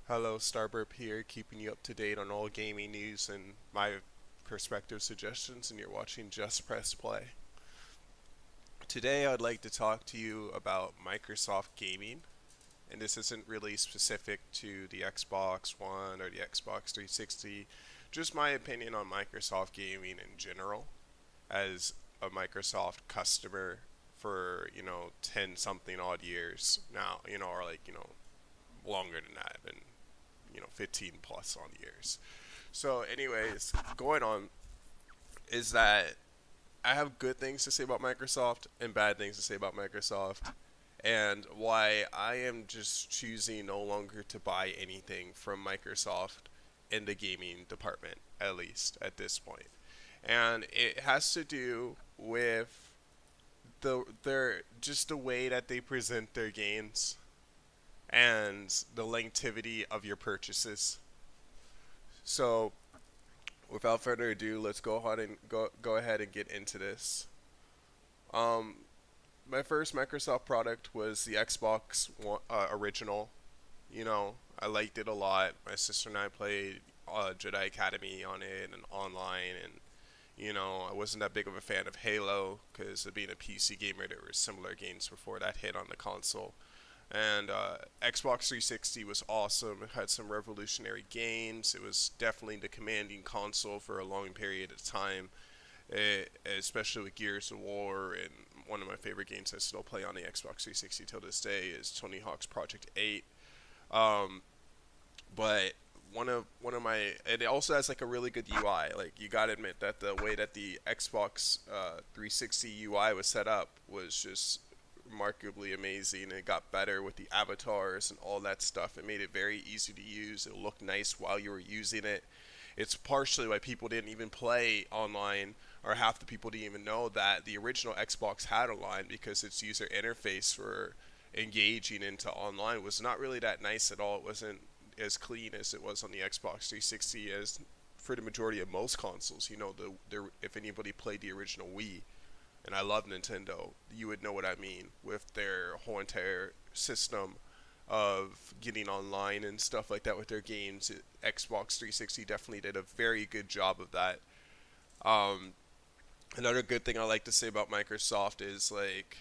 Hello, Starburp here, keeping you up to date on all gaming news and my perspective suggestions, and you're watching Just Press Play. Today, I'd like to talk to you about Microsoft gaming, and this isn't really specific to the Xbox One or the Xbox 360, just my opinion on Microsoft gaming in general, as a Microsoft customer for, 10 something odd years now, or longer than that, and 15 plus on years. So, anyways, going on is that I have good things to say about Microsoft and bad things to say about Microsoft, and why I am just choosing no longer to buy anything from Microsoft in the gaming department, at least at this point. And it has to do with their just the way that they present their games and the longevity of your purchases. So, without further ado, let's go ahead and get into this. Um, my first Microsoft product was the Xbox One, original. I liked it a lot. My sister and I played Jedi Academy on it and online, and I wasn't that big of a fan of Halo because of being a PC gamer. There were similar games before that hit on the console. And Xbox 360 was awesome. It had some revolutionary games. It was definitely the commanding console for a long period of time, especially with Gears of War. And one of my favorite games I still play on the Xbox 360 till this day is Tony Hawk's Project 8. Um, but one of my it also has like a really good UI. Like you gotta admit that the way that the Xbox 360 UI was set up was just remarkably amazing. It got better with the avatars and all that stuff. It made it very easy to use. It looked nice while you were using it. It's partially why people didn't even play online, or half the people didn't even know that the original Xbox had online, because its user interface for engaging into online was not really that nice at all. It wasn't as clean as it was on the Xbox 360 as for the majority of most consoles. If anybody played the original Wii, and I love Nintendo, you would know what I mean with their whole entire system of getting online and stuff like that with their games. Xbox 360 definitely did a very good job of that. Um, Another good thing I like to say about Microsoft is like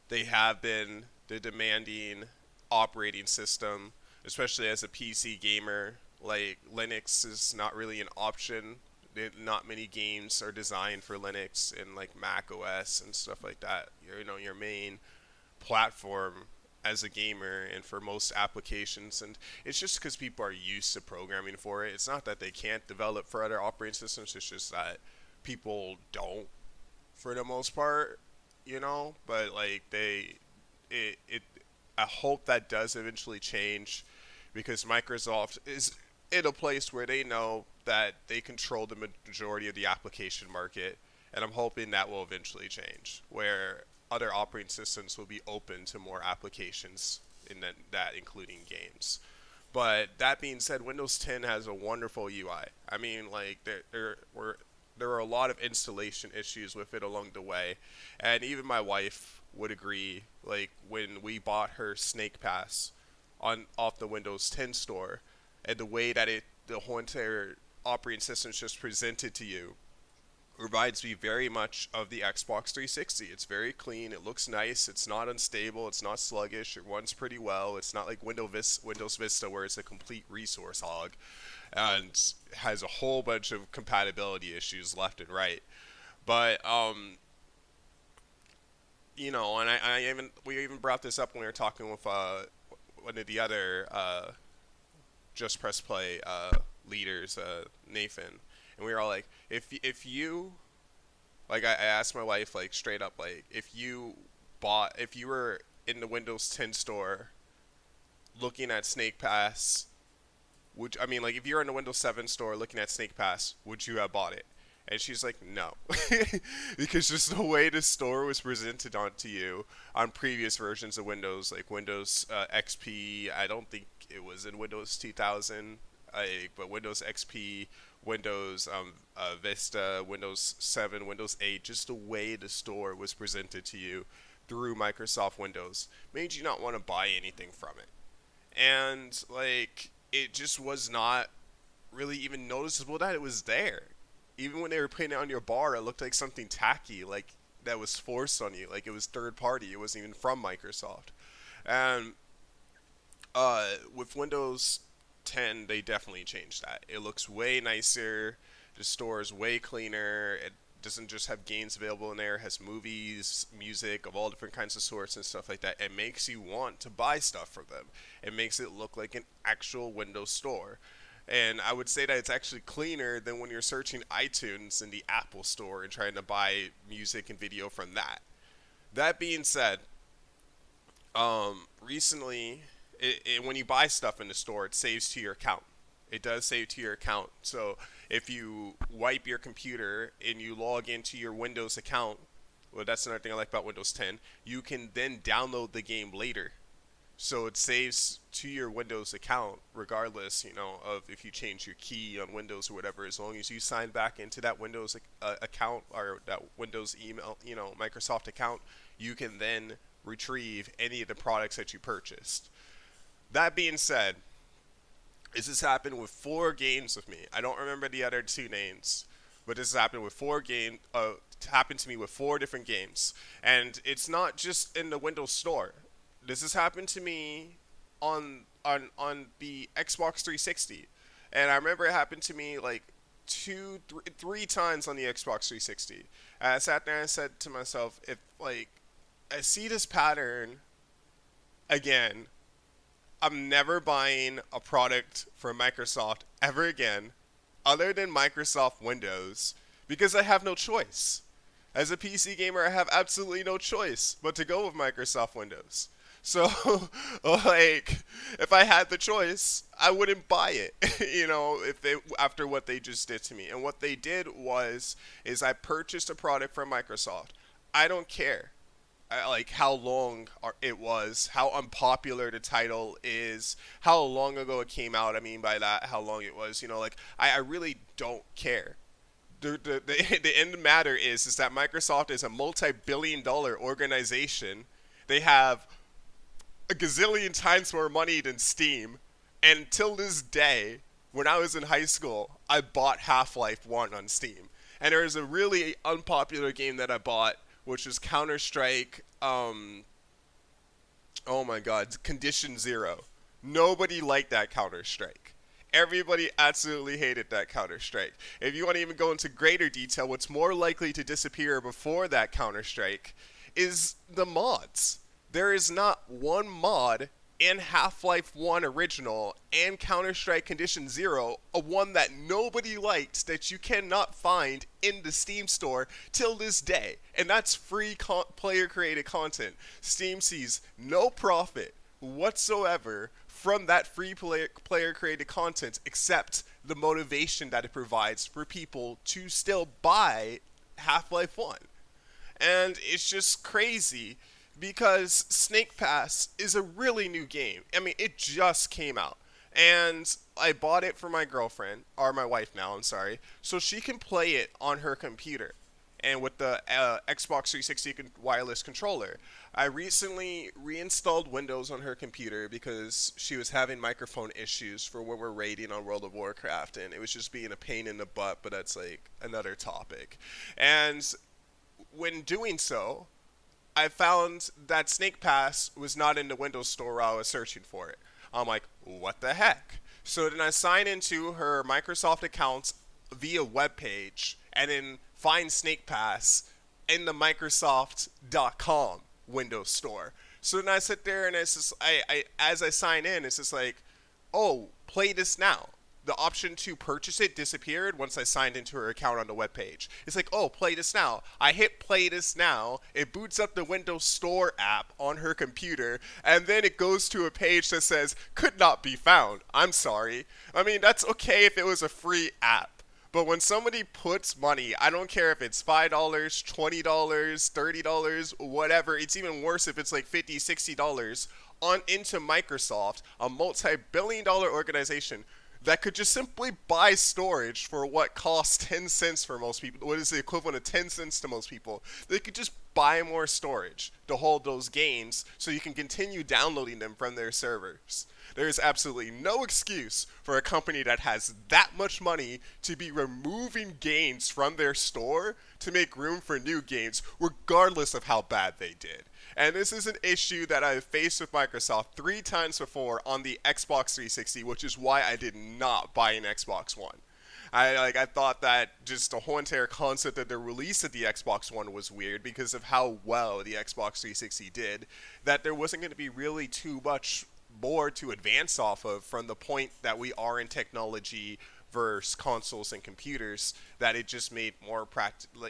they have been the demanding operating system, especially as a PC gamer. Like Linux is not really an option. Not many games are designed for Linux and like Mac OS and stuff like that. Your main platform as a gamer and for most applications, and it's just because people are used to programming for it. It's not that they can't develop for other operating systems, it's just that people don't for the most part, but like it I hope that does eventually change, because Microsoft is in a place where they know that they control the majority of the application market, and I'm hoping that will eventually change, where other operating systems will be open to more applications, in that including games. But that being said, Windows 10 has a wonderful UI. I mean, like there were a lot of installation issues with it along the way, and even my wife would agree. Like when we bought her Snake Pass on off the Windows 10 store, and the way that the whole entire operating system is just presented to you reminds me very much of the Xbox 360. It's very clean. It looks nice. It's not unstable. It's not sluggish. It runs pretty well. It's not like Windows Vista, where it's a complete resource hog and has a whole bunch of compatibility issues left and right. But and I even we even brought this up when we were talking with one of the other Just Press Play leaders, Nathan, and we were all like, if you like, I asked my wife like straight up, like if you were in the Windows 10 store looking at Snake Pass, would I mean, like, if you're in the Windows 7 store looking at Snake Pass, would you have bought it? And she's like, no, because just the way the store was presented onto you on previous versions of Windows, like Windows XP. I don't think it was in Windows 2000, but Windows XP, Windows Vista, Windows 7, Windows 8. Just the way the store was presented to you through Microsoft Windows made you not want to buy anything from it. And like it just was not really even noticeable that it was there. Even when they were putting it on your bar, it looked like something tacky, like that was forced on you, like it was third party. It wasn't even from Microsoft. And with Windows 10, they definitely changed that. It looks way nicer. The store is way cleaner. It doesn't just have games available in there. It has movies, music of all different kinds of sorts and stuff like that. It makes you want to buy stuff from them. It makes it look like an actual Windows store. And I would say that it's actually cleaner than when you're searching iTunes in the Apple Store and trying to buy music and video from that. That being said, recently, when you buy stuff in the store, it saves to your account. It does save to your account. So if you wipe your computer and you log into your Windows account, well, that's another thing I like about Windows 10. You can then download the game later. So it saves to your Windows account regardless, of if you change your key on Windows or whatever. As long as you sign back into that Windows account or that Windows email, Microsoft account, you can then retrieve any of the products that you purchased. That being said, this has happened with 4 games with me. I don't remember the other 2 names, but this has happened with 4 games. Happened to me with 4 different games, and it's not just in the Windows Store. This has happened to me on the Xbox 360, and I remember it happened to me like 3 times on the Xbox 360. And I sat there and said to myself, if like I see this pattern again, I'm never buying a product from Microsoft ever again, other than Microsoft Windows, because I have no choice. As a PC gamer, I have absolutely no choice but to go with Microsoft Windows. So, like, if I had the choice, I wouldn't buy it, if they after what they just did to me. And what they did is I purchased a product from Microsoft. I don't care, like how long it was, how unpopular the title is, how long ago it came out. I mean by that, how long it was. Like I really don't care. The end matter is that Microsoft is a multi-billion-dollar organization. They have a gazillion times more money than Steam. And till this day, when I was in high school, I bought Half-Life 1 on Steam. And there was a really unpopular game that I bought, which was Counter-Strike, oh my god, Condition Zero. Nobody liked that Counter-Strike. Everybody absolutely hated that Counter-Strike. If you want to even go into greater detail, what's more likely to disappear before that Counter-Strike is the mods. There is not one mod in Half-Life 1 Original and Counter-Strike Condition Zero, a one that nobody liked, that you cannot find in the Steam store till this day. And that's free player-created content. Steam sees no profit whatsoever from that free player-created content, except the motivation that it provides for people to still buy Half-Life 1. And it's just crazy, because Snake Pass is a really new game. I mean, it just came out. And I bought it for my girlfriend, or my wife now, I'm sorry, so she can play it on her computer. And with the Xbox 360 wireless controller. I recently reinstalled Windows on her computer because she was having microphone issues for when we're raiding on World of Warcraft, and it was just being a pain in the butt, but that's like another topic. And when doing so, I found that Snake Pass was not in the Windows Store while I was searching for it. I'm like, what the heck? So then I sign into her Microsoft account via web page and then find Snake Pass in the Microsoft.com Windows Store. So then I sit there and it's just, as I sign in, it's just like, oh, play this now. The option to purchase it disappeared once I signed into her account on the webpage. It's like, oh, play this now. I hit play this now. It boots up the Windows Store app on her computer, and then it goes to a page that says, could not be found. I'm sorry. I mean, that's okay if it was a free app. But when somebody puts money, I don't care if it's $5, $20, $30, whatever. It's even worse if it's like $50, $60 on into Microsoft, a multi-billion-dollar organization that could just simply buy storage for what costs 10 cents for most people. What is the equivalent of 10 cents to most people? They could just buy more storage to hold those games so you can continue downloading them from their servers. There is absolutely no excuse for a company that has that much money to be removing games from their store to make room for new games, regardless of how bad they did. And this is an issue that I've faced with Microsoft 3 times before on the Xbox 360, which is why I did not buy an Xbox One. I thought that just the whole entire concept of the release of the Xbox One was weird because of how well the Xbox 360 did, that there wasn't going to be really too much more to advance off of from the point that we are in technology versus consoles and computers, that it just made more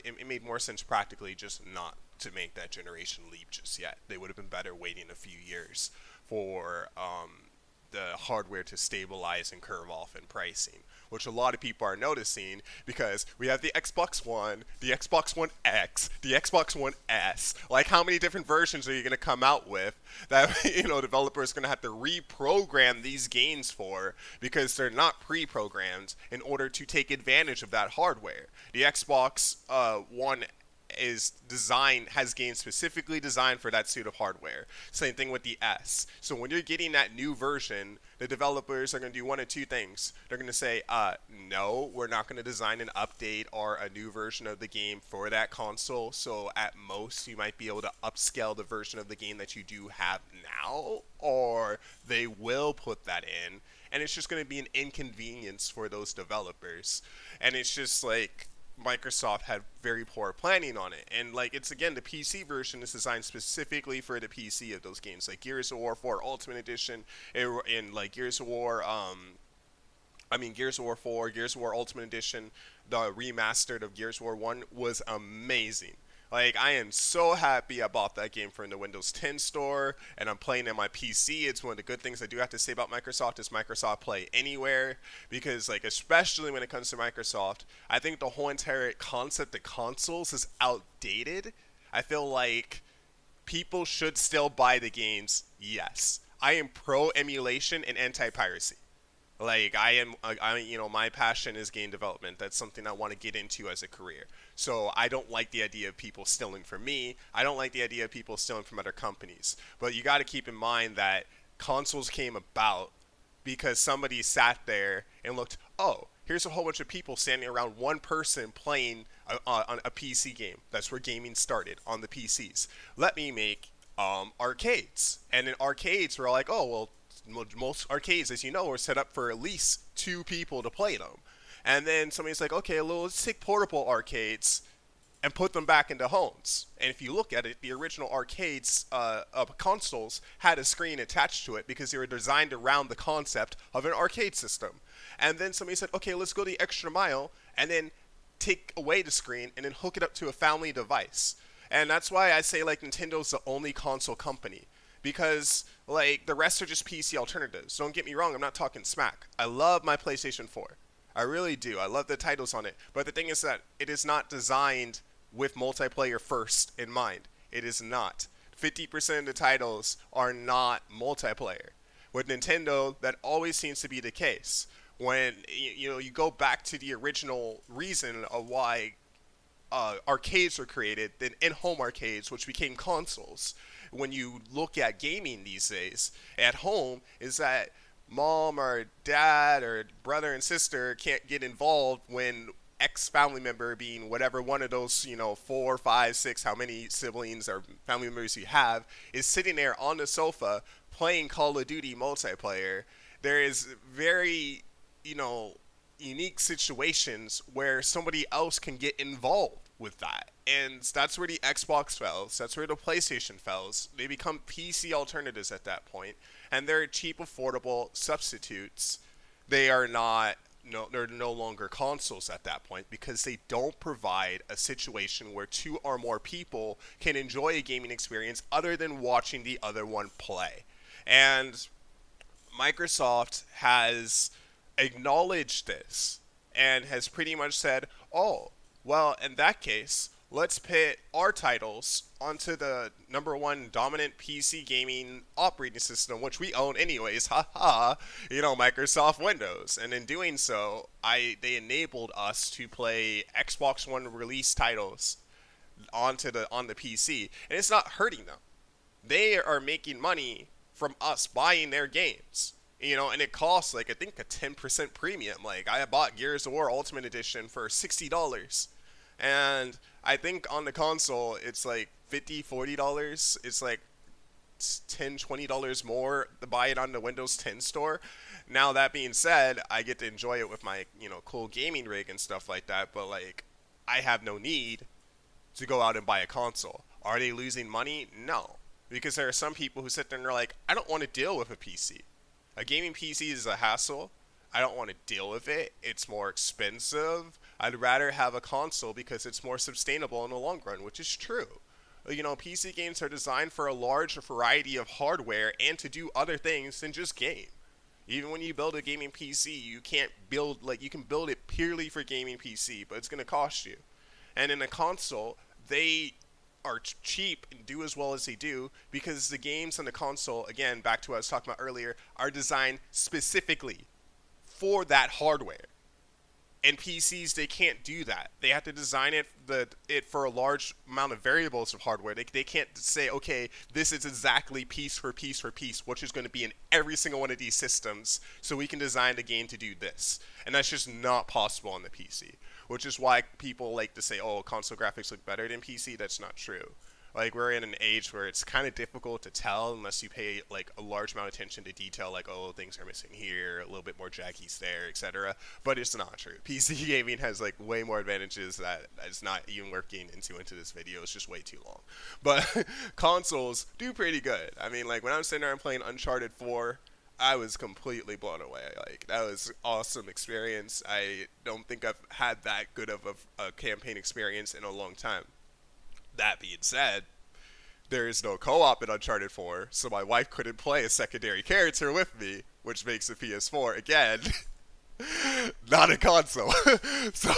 it made more sense practically just not to make that generation leap just yet. They would have been better waiting a few years for the hardware to stabilize and curve off in pricing, which a lot of people are noticing because we have the Xbox One, the Xbox One X, the Xbox One S. Like, how many different versions are you going to come out with that, developers are going to have to reprogram these games for because they're not pre-programmed in order to take advantage of that hardware? The Xbox One has games specifically designed for that suit of hardware. Same thing with the S. So when you're getting that new version, the developers are going to do one of two things. They're going to say, no, we're not going to design an update or a new version of the game for that console. So at most, you might be able to upscale the version of the game that you do have now, or they will put that in, and it's just going to be an inconvenience for those developers. And it's just like, Microsoft had very poor planning on it. And it's again, the PC version is designed specifically for the PC of those games, like Gears of War 4 Ultimate Edition, and like Gears of War Gears of War 4, Gears of War Ultimate Edition, the remastered of Gears of War 1 was amazing. I am so happy I bought that game from the Windows 10 store, and I'm playing on my PC. It's one of the good things I do have to say about Microsoft is Microsoft Play Anywhere, because, especially when it comes to Microsoft, I think the whole entire concept of consoles is outdated. I feel like people should still buy the games, yes. I am pro emulation and anti-piracy. My passion is game development. That's something I want to get into as a career. So I don't like the idea of people stealing from me. I don't like the idea of people stealing from other companies. But you got to keep in mind that consoles came about because somebody sat there and looked, oh, here's a whole bunch of people standing around one person playing on a PC game. That's where gaming started, on the PCs. Let me make arcades. And in arcades, we're all like, oh, well, most arcades, as you know, are set up for at least 2 people to play them. And then somebody's like, okay, well, let's take portable arcades and put them back into homes. And if you look at it, the original arcades consoles had a screen attached to it because they were designed around the concept of an arcade system. And then somebody said, okay, let's go the extra mile and then take away the screen and then hook it up to a family device. And that's why I say Nintendo's the only console company. Because, the rest are just PC alternatives. Don't get me wrong, I'm not talking smack. I love my PlayStation 4. I really do. I love the titles on it. But the thing is that it is not designed with multiplayer first in mind. It is not. 50% of the titles are not multiplayer. With Nintendo, that always seems to be the case. When, you go back to the original reason of why arcades were created, then in-home arcades, which became consoles. When you look at gaming these days at home, is that mom or dad or brother and sister can't get involved when X family member, being whatever one of those 4, 5, 6, how many siblings or family members you have, is sitting there on the sofa playing Call of Duty multiplayer. There is very unique situations where somebody else can get involved with that. And that's where the Xbox fails. That's where the PlayStation fails. They become PC alternatives at that point, and they're cheap, affordable substitutes. They are not. No, they're no longer consoles at that point because they don't provide a situation where 2 or more people can enjoy a gaming experience other than watching the other one play. And Microsoft has acknowledged this and has pretty much said, oh, well, in that case, let's pit our titles onto the #1 dominant PC gaming operating system, which we own anyways, haha, Microsoft Windows. And in doing so, they enabled us to play Xbox One release titles on the PC, and it's not hurting them. They are making money from us buying their games. And it costs like I think a 10% premium. Like I bought Gears of War Ultimate Edition for $60. And I think on the console it's like $50, $40. It's like $10, $20 more to buy it on the Windows 10 store. Now that being said, I get to enjoy it with my, cool gaming rig and stuff like that, but like I have no need to go out and buy a console. Are they losing money? No. Because there are some people who sit there and they're like, I don't want to deal with a PC. A gaming PC is a hassle. I don't want to deal with it. It's more expensive. I'd rather have a console because it's more sustainable in the long run, which is true. PC games are designed for a large variety of hardware and to do other things than just game. Even when you build a gaming PC, you can't build, like, you can build it purely for gaming PC, but it's going to cost you. And in a console, they are cheap and do as well as they do because the games on the console, again, back to what I was talking about earlier, are designed specifically for that hardware. And PCs, they can't do that. They have to design it for a large amount of variables of hardware. They can't say, okay, this is exactly piece for piece for piece, which is going to be in every single one of these systems, so we can design the game to do this. And that's just not possible on the PC, which is why people like to say, oh, console graphics look better than PC. That's not true. Like, we're in an age where it's kind of difficult to tell unless you pay, like, a large amount of attention to detail, like, oh, things are missing here, a little bit more jaggies there, etc. But it's not true. PC gaming has, like, way more advantages that is not even working into this video. It's just way too long. But consoles do pretty good. I mean, like, when I was sitting there and playing Uncharted 4, I was completely blown away. Like, that was an awesome experience. I don't think I've had that good of a campaign experience in a long time. That being said, there is no co-op in Uncharted 4, so my wife couldn't play a secondary character with me, which makes the PS4, again, not a console. So,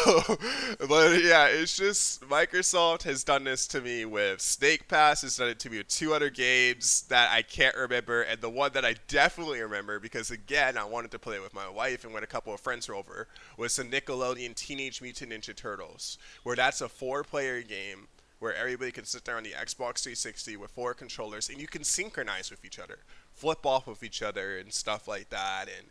but yeah, it's just Microsoft has done this to me with Snake Pass, has done it to me with two other games that I can't remember, and the one that I definitely remember, because again, I wanted to play it with my wife and when a couple of friends were over, was the Nickelodeon Teenage Mutant Ninja Turtles, where that's a 4-player game where everybody can sit there on the Xbox 360 with 4 controllers and you can synchronize with each other, flip off with each other and stuff like that. And,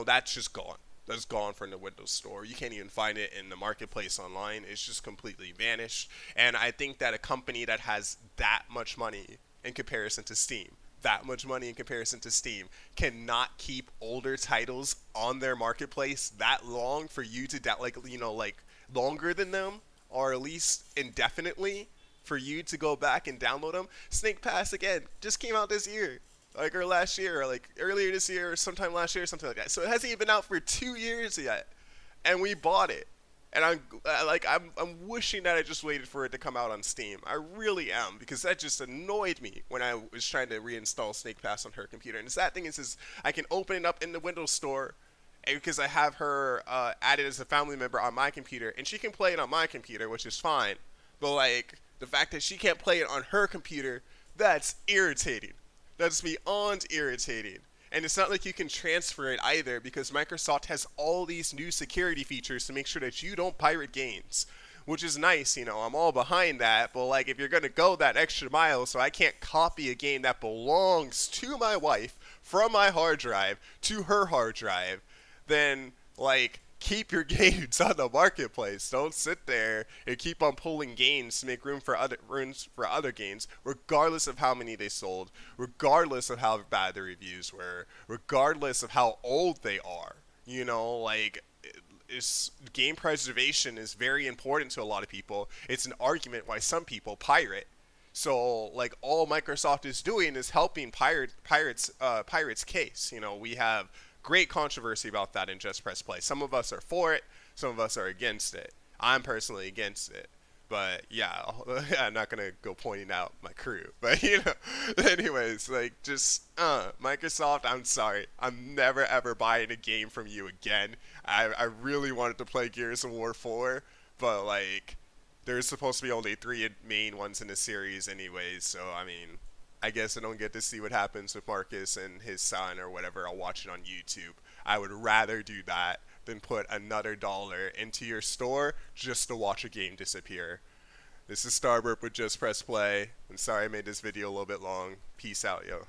that's just gone. That's gone from the Windows Store. You can't even find it in the marketplace online. It's just completely vanished. And I think that a company that has that much money in comparison to Steam, cannot keep older titles on their marketplace that long for you to, longer than them, or at least indefinitely, for you to go back and download them. Snake Pass, again, just came out this year, or last year, or earlier this year, or sometime last year, or something like that. So it hasn't even been out for 2 years yet, and we bought it. And I'm wishing that I just waited for it to come out on Steam. I really am, because that just annoyed me when I was trying to reinstall Snake Pass on her computer. And the sad thing is I can open it up in the Windows Store, because I have her added as a family member on my computer, and she can play it on my computer, which is fine. But, like, the fact that she can't play it on her computer, that's irritating. That's beyond irritating. And it's not like you can transfer it either, because Microsoft has all these new security features to make sure that you don't pirate games, which is nice. I'm all behind that. But, like, if you're going to go that extra mile so I can't copy a game that belongs to my wife from my hard drive to her hard drive, then, like, keep your games on the marketplace. Don't sit there and keep on pulling games to make room for other games, regardless of how many they sold, regardless of how bad the reviews were, regardless of how old they are. Game preservation is very important to a lot of people. It's an argument why some people pirate. So, like, all Microsoft is doing is helping pirates' case. We have great controversy about that in Just Press Play. Some of us are for it, some of us are against it. I'm personally against it. But yeah, I'm not going to go pointing out my crew. But anyways, like, just, Microsoft, I'm sorry. I'm never ever buying a game from you again. I really wanted to play Gears of War 4, but, like, there's supposed to be only 3 main ones in the series anyways, so, I mean, I guess I don't get to see what happens with Marcus and his son or whatever. I'll watch it on YouTube. I would rather do that than put another dollar into your store just to watch a game disappear. This is Starburp with Just Press Play. I'm sorry I made this video a little bit long. Peace out, yo.